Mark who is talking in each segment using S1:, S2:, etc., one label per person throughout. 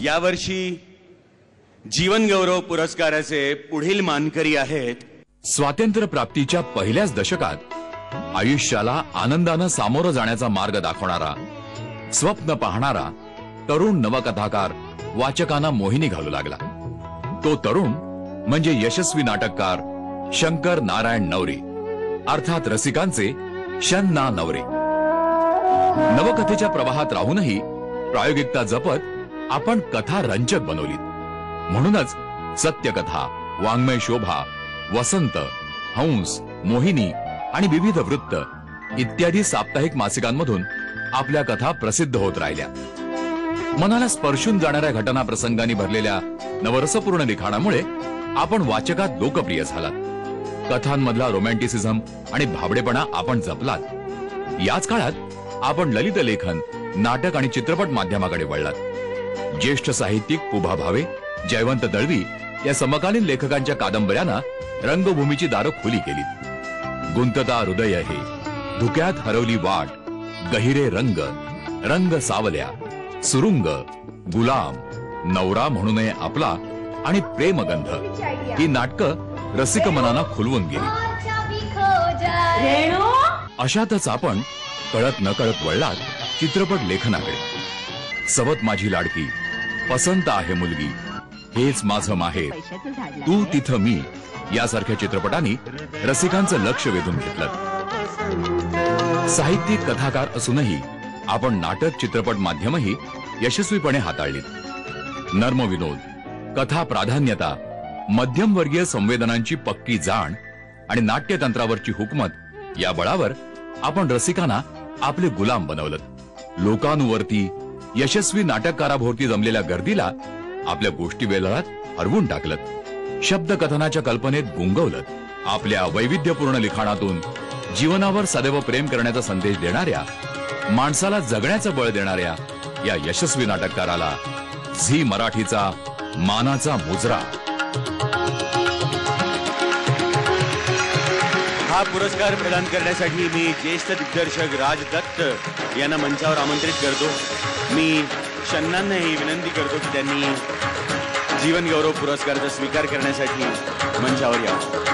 S1: यावर्षी जीवन गौरव पुरस्काराचे पुढील मानकरी आहेत.
S2: स्वातंत्र्य प्राप्तीच्या पहिल्याच दशकात आयुष्याला आनंदानं सामोरं जाण्याचा मार्ग दाखवणारा, स्वप्न पाहणारा तरुण नवकथाकार वाचकांना मोहिनी घालू लागला. तो तरुण म्हणजे यशस्वी नाटककार शंकर नारायण नवरे, अर्थात रसिकांचे शन नवरे. नवकथेच्या प्रवाहात राहूनही प्रायोगिकता जपत आपण कथा रंजक बनवलीत. म्हणूनच सत्यकथा, वाङ्मय शोभा, वसंत, हंस, मोहिनी आणि विविध वृत्त इत्यादी साप्ताहिक मासिकांमधून आपल्या कथा प्रसिद्ध होत राहिल्या. मनाला स्पर्शून जाणाऱ्या घटना प्रसंगांनी भरलेल्या नवरसपूर्ण लिखाणामुळे आपण वाचकात लोकप्रिय झालात. कथांमधला रोमॅन्टिसिझम आणि भाबडेपणा आपण जपलात. याच काळात आपण ललित लेखन, नाटक आणि चित्रपट माध्यमाकडे वळलात. ज्येष्ठ साहित्यिक पुभा भावे, जयवंत दळवी या समकालीन लेखकांच्या कादंबऱ्यांना रंगभूमीची दारं खुली केलीत. गुंतता हृदय हे, धुक्यात हरवली वाट, गहिरे रंग, रंग सावल्या, सुरुंग, गुलाम, नवरा म्हणू नये आपला आणि प्रेमगंध ही नाटकं रसिक मनांना खुलवून गेली. अशातच आपण कळत नकळत वळलात चित्रपट लेखनाकडे. सवत माझी लाडकी, पसंत आहे मुलगी, हेच माझं माहेर, तू तिथं मी यासारख्या चित्रपटांनी रसिकांचं लक्ष वेधून घेतलं. साहित्यिक कथाकार असूनही आपण नाटक, चित्रपट माध्यमही यशस्वीपणे हाताळलीत. नर्म विनोद, कथा प्राधान्यता, मध्यमवर्गीय संवेदनांची पक्की जाण आणि नाट्यतंत्रावरची हुकमत या बळावर आपण रसिकांना आपले गुलाम बनवलं. लोकांवरती यशस्वी नाटककाराभोवती जमलेल्या गर्दीला आपल्या गोष्टी वेळात हरवून टाकलं. शब्दकथनाच्या कल्पनेत गुंगवलं. आपल्या वैविध्यपूर्ण लिखाणातून जीवनावर सदैव प्रेम करण्याचा संदेश देणाऱ्या, माणसाला जगण्याचं बळ देणाऱ्या या यशस्वी नाटककाराला झी मराठीचा मानाचा मुजरा.
S1: हा पुरस्कार प्रदान करण्यासाठी मी ज्येष्ठ दिग्दर्शक राज दत्त यांना मंचावर आमंत्रित करतो. मी शन्नांना ही विनंती करतो की त्यांनी जीवन गौरव पुरस्काराचा स्वीकार करण्यासाठी मंचावर यावं.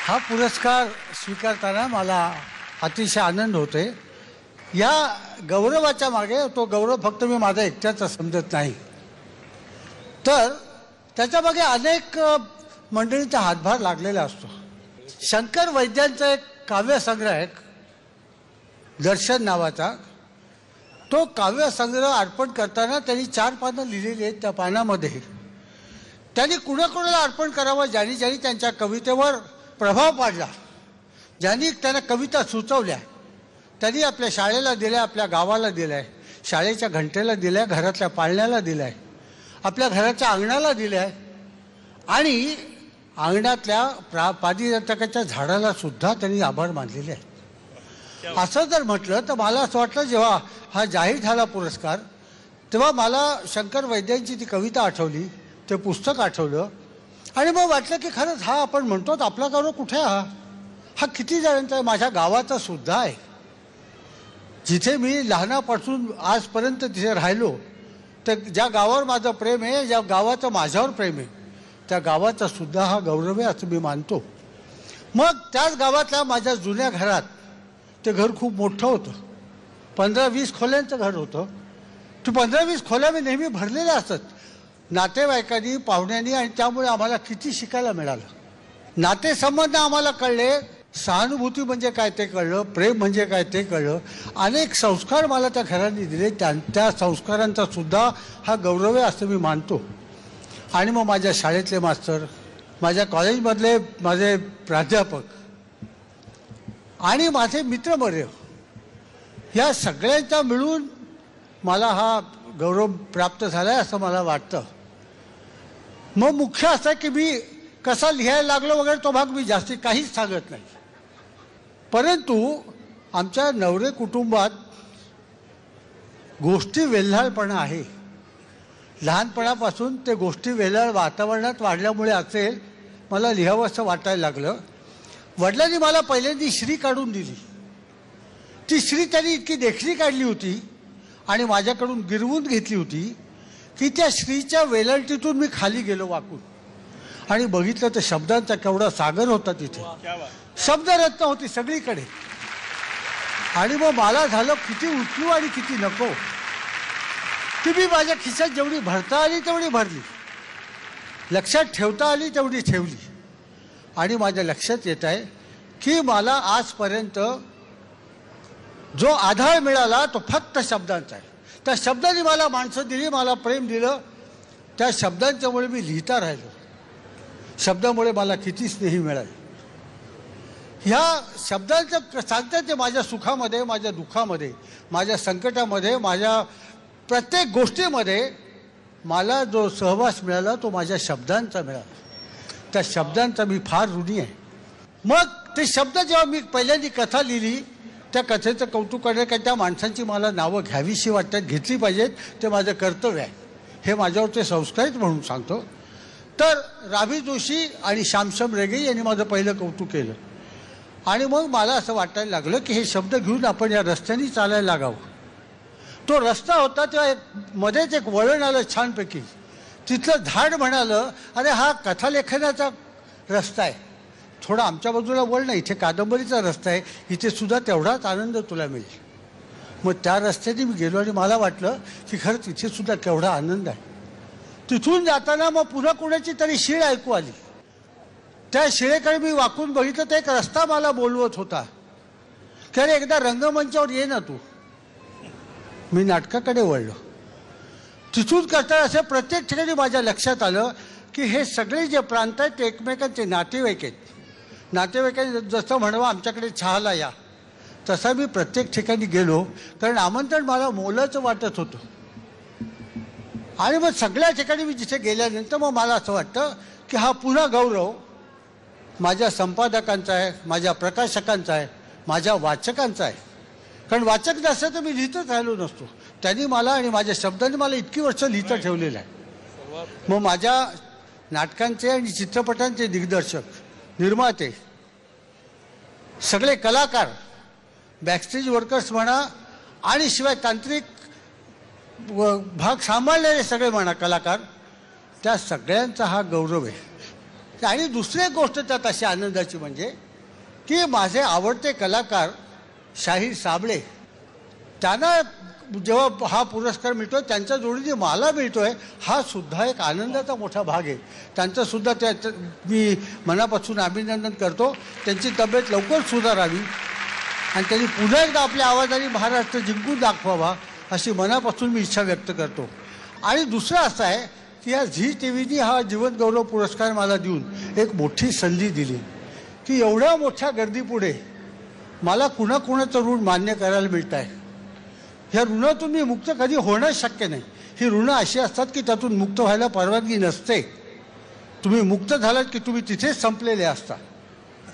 S3: हा पुरस्कार स्वीकारताना मला अतिशय आनंद होते. या गौरवाच्या मागे तो गौरव फक्त मी माझा एकट्याचा समजत नाही, तर त्याच्या मागे अनेक मंडळींचा हातभार लागलेला असतो. शंकर वैद्यांचा एक काव्यसंग्रह दर्शन नावाचा, तो काव्यसंग्रह अर्पण करताना त्यांनी 4 पानं लिहिलेली आहेत. त्या पानामध्ये त्यांनी कुणाकुणाला अर्पण करावं, ज्यांनी ज्यांनी त्यांच्या कवितेवर प्रभाव पाडला, ज्यांनी त्यांना कविता सुचवल्या, त्यांनी आपल्या शाळेला दिल्या, आपल्या गावाला दिल्या, शाळेच्या घंटेला दिल्या, घरातल्या पाळण्याला दिल्या, आपल्या घराच्या अंगणाला दिल्या आणि अंगणातल्या पारिजातकाच्या झाडाला सुद्धा त्यांनी आभार मानलेले आहेत. असं जर म्हटलं तर मला असं वाटलं, जेव्हा हा जाहीर झाला पुरस्कार तेव्हा मला शंकर वैद्यांची ती कविता आठवली, ते पुस्तक आठवलं आणि मग वाटलं की खरंच हा आपण म्हणतो आपला गौरव कुठे हा किती जणांचा आहे. माझ्या गावाचा सुद्धा आहे, जिथे मी लहानापासून आजपर्यंत तिथे राहिलो, तर ज्या गावावर माझं प्रेम आहे, ज्या गावाचं माझ्यावर प्रेम आहे, त्या गावाचा सुद्धा हा गौरव आहे असं मी मानतो. मग त्याच गावातल्या माझ्या जुन्या घरात, ते घर खूप मोठं होतं, 15-20 खोल्यांचं घर होतं. ते 15-20 खोल्या मी नेहमी भरलेल्या असत. नातेवाईकांनी, पाहुण्यांनी, आणि त्यामुळे आम्हाला किती शिकायला मिळालं. नातेसंबंध आम्हाला कळले, सहानुभूती म्हणजे काय ते कळलं, प्रेम म्हणजे काय ते कळलं. अनेक संस्कार मला त्या घरांनी दिले, त्या संस्कारांचा सुद्धा हा गौरव आहे असं मी मानतो. आणि मग माझ्या शाळेतले मास्तर, माझ्या कॉलेजमधले माझे प्राध्यापक आणि माझे मित्रवर्य, या सगळ्यांचा मिळून मला हा गौरव प्राप्त झाला आहे असं मला वाटतं. मग मुख्य असं आहे की मी कसा लिहायला लागलो वगैरे तो भाग मी जास्ती काहीच सांगत नाही. परंतु आमच्या नवरे कुटुंबात गोष्टी वेल्हाळपणा आहे. लहानपणापासून ते गोष्टी वेल्हाळ वातावरणात वाढल्यामुळे असेल मला लिहावं असं वाटायला लागलं. वडिलांनी मला पहिल्यांदा श्री काढून दिली. ती श्री त्यांनी इतकी देखणी काढली होती आणि माझ्याकडून गिरवून घेतली होती की त्या श्रीच्या वेलंटीतून मी खाली गेलो वाकून आणि बघितलं तर शब्दांचा केवढा सागर होता तिथे. शब्दरत्न होती सगळीकडे. आणि मग मला झालं किती उचलू आणि किती नको. ती मी माझ्या खिशात जेवढी भरता आली तेवढी भरली, लक्षात ठेवता आली तेवढी ठेवली. आणि माझ्या लक्षात येत आहे की मला आजपर्यंत जो आधार मिळाला तो फक्त शब्दांचा आहे. त्या शब्दांनी मला माणसं दिली, मला प्रेम दिलं. त्या शब्दांच्यामुळे मी लिहिता राहिलो. शब्दामुळे मला किती स्नेही मिळाले. ह्या शब्दांचं सांगतात ते माझ्या सुखामध्ये, माझ्या दुःखामध्ये, माझ्या संकटामध्ये, माझ्या प्रत्येक गोष्टीमध्ये मला जो सहवास मिळाला तो माझ्या शब्दांचा मिळाला. त्या शब्दांचा मी फार ऋणी आहे. मग ते शब्द जेव्हा मी पहिल्यांदा कथा लिहिली, त्या कथेचं कौतुक करणे, कारण त्या माणसांची मला नावं घ्यावीशी वाटतात, घेतली पाहिजेत, ते माझं कर्तव्य आहे. हे माझ्यावरचे संस्कारित म्हणून सांगतो. तर राभी जोशी आणि श्यामशम रेगे यांनी माझं पहिलं कौतुक केलं. आणि मग मला असं वाटायला लागलं की हे शब्द घेऊन आपण या रस्त्याने चालायला लागावं. तो रस्ता होता तेव्हा मध्येच एक वळण आलं छानपैकी. तिथलं झाड म्हणालं, अरे हा कथालेखनाचा रस्ता आहे, थोडा आमच्या बाजूला वळ नाही, इथे कादंबरीचा रस्ता आहे, इथे सुद्धा तेवढाच आनंद तुला मिळेल. मग त्या रस्त्याने मी गेलो आणि मला वाटलं की खरंच इथे सुद्धा केवढा आनंद आहे. तिथून जाताना मग पुन्हा कोणाची तरी शीळ ऐकू आली. त्या शिळेकडे मी वाकून बघितलं तर एक रस्ता मला बोलवत होता की अरे एकदा रंगमंचावर ये ना तू. मी नाटकाकडे वळलो. तिथून करता असे प्रत्येक ठिकाणी माझ्या लक्षात आलं की हे सगळे जे प्रांत आहेत ते एकमेकांचे नातेवाईक आहेत. नातेवाईकांनी जसं म्हणावं आमच्याकडे चहाला या, तसा मी प्रत्येक ठिकाणी गेलो, कारण आमंत्रण मला मोलाचं वाटत होतं. आणि मग सगळ्या ठिकाणी मी जिथे गेल्यानंतर मग मला असं वाटतं की हा पुन्हा गौरव माझ्या संपादकांचा आहे, माझ्या प्रकाशकांचा आहे, माझ्या वाचकांचा आहे. कारण वाचक नसतं तर मी लिहितच राहिलो नसतो. त्यांनी मला आणि माझ्या शब्दांनी मला इतकी वर्ष लिहितं ठेवलेलं आहे. मग माझ्या नाटकांचे आणि चित्रपटांचे दिग्दर्शक, निर्माते, सगळे कलाकार, बॅकस्टेज वर्कर्स म्हणा आणि शिवाय तांत्रिक भाग सांभाळलेले सगळे म्हणा कलाकार, त्या सगळ्यांचा हा गौरव आहे. आणि दुसरी एक गोष्ट त्यात अशी आनंदाची म्हणजे की माझे आवडते कलाकार शाहीर साबळे, त्यांना जेव्हा हा पुरस्कार मिळतो त्यांच्या जोडीने मला मिळतोय, हा सुद्धा एक आनंदाचा मोठा भाग आहे. त्यांचंसुद्धा मी मनापासून अभिनंदन करतो. त्यांची तब्येत लवकर सुधारावी आणि त्यांनी पुन्हा एकदा आपल्या आवाजाने महाराष्ट्र जिंकून दाखवावा अशी मनापासून मी इच्छा व्यक्त करतो. आणि दुसरं असं आहे की या झी टीव्हीनी हा जीवन गौरव पुरस्कार मला देऊन एक मोठी संधी दिली की एवढ्या मोठ्या गर्दीपुढे मला कुणाकुणाचं ऋण मान्य करायला मिळत आहे. ह्या ऋणातून मी मुक्त कधी होणं शक्य नाही. ही ऋणं अशी असतात की त्यातून मुक्त व्हायला परवानगी नसते. तुम्ही मुक्त झालात की तुम्ही तिथेच संपलेले असता.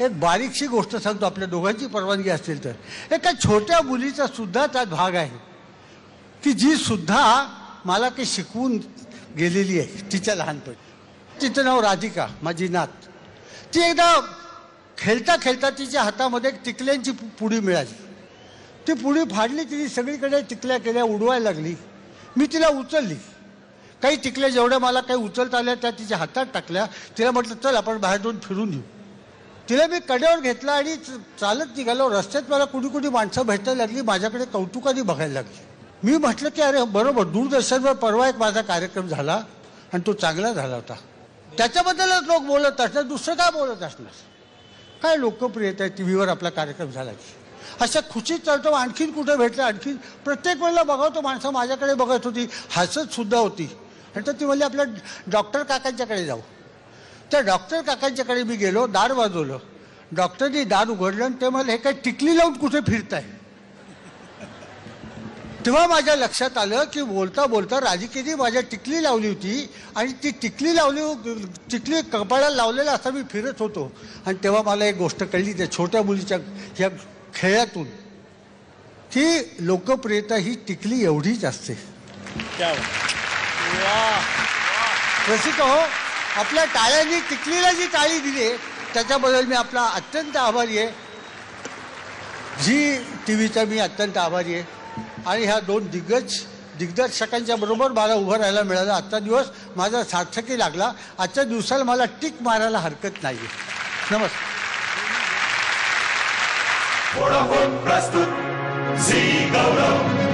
S3: एक बारीकशी गोष्ट सांगतो, आपल्या दोघांची परवानगी असेल तर. एका छोट्या मुलीचा सुद्धा त्यात भाग आहे की जी सुद्धा मला काही शिकवून गेलेली आहे तिच्या लहानपणी. तिचं नाव राधिका, माझी नात. ती एकदा खेळता खेळता तिच्या हातामध्ये एक टिकल्यांची पुडी मिळाली. ती पुडी फाडली, तिने सगळीकडे टिकल्या केल्या, उडवायला लागली. मी तिला उचलली. काही टिकल्या जेवढ्या मला काही उचलता आल्या त्या तिच्या हातात टाकल्या. तिला म्हटलं चल आपण बाहेर जाऊन फिरून येऊ. तिला मी कड्यावर घेतला आणि चालत निघालो. रस्त्यात मला कुणी कुणी माणसं भेटायला लागली, माझ्याकडे कौतुकाने बघायला लागली. मी म्हटलं की अरे बरोबर, दूरदर्शनवर परवा एक माझा कार्यक्रम झाला, आणि तो चांगला झाला होता. त्याच्याबद्दलच लोक बोलत असणार, दुसरं काय बोलत असणार. काय लोकप्रियता आहे, टी व्हीवर आपला कार्यक्रम झाला की अशा खुशीत चालतो. आणखीन कुठे भेटलं, आणखीन प्रत्येक वेळेला बघावतो माणसं माझ्याकडे बघत होती, हसत सुद्धा होती. नंतर ती म्हणली आपल्या डॉक्टर काकांच्याकडे जाऊ. त्या डॉक्टर काकांच्याकडे मी गेलो, दार वाजवलं. डॉक्टरनी दार उघडलं आणि ते मला हे काय टिकली लावून कुठे फिरताय. तेव्हा माझ्या लक्षात आलं की बोलता बोलता राधिकेने माझ्या टिकली लावली होती आणि ती टिकली कपाळाला लावलेला असा मी फिरत होतो. आणि तेव्हा मला एक गोष्ट कळली त्या छोट्या मुलीच्या ह्या खेळातून की लोकप्रियता ही टिकली एवढीच असते. रसिक हो, आपल्या टाळ्यांनी टिकलीला जी टाळी दिली त्याच्याबद्दल मी आपला अत्यंत आभारी आहे. झी टी व्हीचा मी अत्यंत आभारी आहे. आणि ह्या दोन दिग्दर्शकांच्या बरोबर मला उभं राहायला मिळालं. आजचा दिवस माझा सार्थकी लागला. आजच्या दिवसाला मला टिक मारायला हरकत नाही. नमस्कार.
S4: प्रस्तुत झी गौरव.